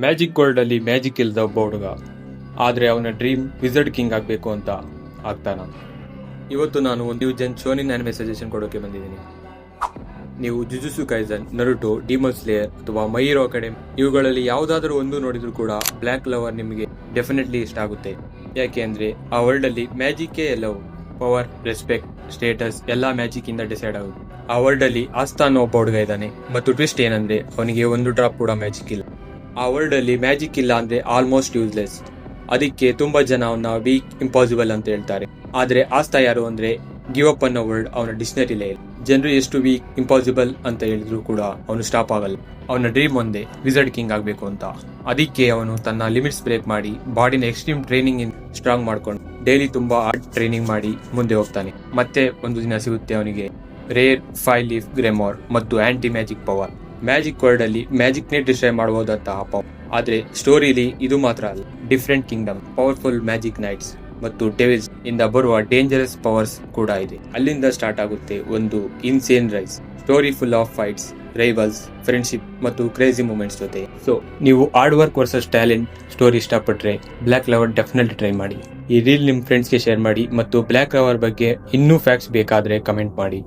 Magic world ಅಲ್ಲಿ magic ಇಲ್ದ ಒಬ್ಬ ಹುಡುಗ, ಆದ್ರೆ ಅವನ ಡ್ರೀಮ್ ವಿಸರ್ಡ್ ಕಿಂಗ್ ಆಗ್ಬೇಕು ಅಂತ ಆಗ್ತಾನ. ಇವತ್ತು ನಾನು ಒಂದು ಜನ್ ಶೋನಿನ್ ಆನಿಮೆ ಸಜೆಷನ್ ಕೊಡೋಕೆ ಬಂದಿದ್ದೀನಿ. ನೀವು ಜುಜುತ್ಸು ಕೈಸನ್, ನರುಟೋ, ಡಿಮನ್ ಸ್ಲೇಯರ್ ಅಥವಾ ಮೈ ಹೀರೋ ಅಕಾಡೆಮಿ ಇವುಗಳಲ್ಲಿ ಯಾವುದಾದ್ರೂ ಒಂದು ನೋಡಿದ್ರು ಕೂಡ ಬ್ಲ್ಯಾಕ್ ಲವರ್ ನಿಮಗೆ ಡೆಫಿನೆಟ್ಲಿ ಇಷ್ಟ ಆಗುತ್ತೆ. ಯಾಕೆ ಅಂದ್ರೆ ಆ ವರ್ಲ್ಡ್ ಅಲ್ಲಿ ಮ್ಯಾಜಿಕ್ಕೇ ಎಲ್ಲವೂ. ಪವರ್, ರೆಸ್ಪೆಕ್ಟ್, ಸ್ಟೇಟಸ್ ಎಲ್ಲಾ ಮ್ಯಾಜಿಕ್ ಇಂದ ಡಿಸೈಡ್ ಆಗುತ್ತೆ. ಆ ವರ್ಲ್ಡ್ ಅಲ್ಲಿ ಆಸ್ತಾ ಅನ್ನೋ ಒಬ್ಬ ಹುಡುಗ ಇದ್ದಾನೆ, ಮತ್ತು ಟ್ವಿಸ್ಟ್ ಏನಂದ್ರೆ ಅವನಿಗೆ ಒಂದು ಡ್ರಾಪ್ ಕೂಡ ಮ್ಯಾಜಿಕ್ ಇಲ್ಲ. ಆ ವರ್ಲ್ಡ್ ಅಲ್ಲಿ ಮ್ಯಾಜಿಕ್ ಇಲ್ಲ ಅಂದ್ರೆ ಆಲ್ಮೋಸ್ಟ್ ಯೂಸ್ಲೆಸ್. ಅದಕ್ಕೆ ತುಂಬಾ ಜನ ಅವನ ವೀಕ್, ಇಂಪಾಸಿಬಲ್ ಅಂತ ಹೇಳ್ತಾರೆ. ಆದ್ರೆ ಆಸ್ತಾ ಯಾರು ಅಂದ್ರೆ ಗಿವ್ ಅಪ್ ಅನ್ನೋ ವರ್ಡ್ ಅವನ ಡಿಕ್ಷನರಿಲೇ ಇಲ್ಲ. ಜನರು ಎಷ್ಟು ವೀಕ್, ಇಂಪಾಸಿಬಲ್ ಅಂತ ಹೇಳಿದ್ರು ಕೂಡ ಅವನು ಸ್ಟಾಪ್ ಆಗಲ್ಲ. ಅವನ ಡ್ರೀಮ್ ಒಂದೇ ವಿಸರ್ಡ್ ಕಿಂಗ್ ಆಗ್ಬೇಕು ಅಂತ. ಅದಕ್ಕೆ ಅವನು ತನ್ನ ಲಿಮಿಟ್ಸ್ ಬ್ರೇಕ್ ಮಾಡಿ ಬಾಡಿನ ಎಕ್ಸ್ಟ್ರೀಮ್ ಟ್ರೈನಿಂಗ್ ಇನ್ ಸ್ಟ್ರಾಂಗ್ ಮಾಡ್ಕೊಂಡು ಡೈಲಿ ತುಂಬಾ ಹಾರ್ಡ್ ಟ್ರೈನಿಂಗ್ ಮಾಡಿ ಮುಂದೆ ಹೋಗ್ತಾನೆ. ಮತ್ತೆ ಒಂದು ದಿನ ಸಿಗುತ್ತೆ ಅವನಿಗೆ ರೇರ್ 5 ಲೀಫ್ ಗ್ರೆಮೋರ್ ಮತ್ತು anti magic power. Magic world ಅಲ್ಲಿ ಮ್ಯಾಜಿಕ್ ನೇ ಡಿಸ್ಟ್ರಾಯ್ ಮಾಡಬಹುದಂತಹ ಪವರ್. ಆದ್ರೆ ಸ್ಟೋರಿಲಿ ಇದು ಮಾತ್ರ ಅಲ್ಲ, different kingdom, powerful magic knights ಮತ್ತು ಡೆವಿಲ್ಸ್ ಇಂದ ಬರುವ ಡೇಂಜರಸ್ ಪವರ್ಸ್ ಕೂಡ ಇದೆ. ಅಲ್ಲಿಂದ ಸ್ಟಾರ್ಟ್ ಆಗುತ್ತೆ ಒಂದು insane rise story, full of fights, rivals, friendship ಮತ್ತು ಕ್ರೇಜಿ ಮೂಮೆಂಟ್ಸ್ ಜೊತೆ. ಸೊ ನೀವು hard work versus talent story ಇಷ್ಟಪಟ್ರೆ ಬ್ಲ್ಯಾಕ್ ಲವರ್ ಡೆಫಿನೆಟ್ಲಿ ಟ್ರೈ ಮಾಡಿ. ಈ ರೀಲ್ ನಿಮ್ ಫ್ರೆಂಡ್ಸ್ಗೆ ಶೇರ್ ಮಾಡಿ, ಮತ್ತು ಬ್ಲ್ಯಾಕ್ ಲವರ್ ಬಗ್ಗೆ ಇನ್ನೂ ಫ್ಯಾಕ್ಟ್ಸ್ ಬೇಕಾದ್ರೆ ಕಮೆಂಟ್ ಮಾಡಿ.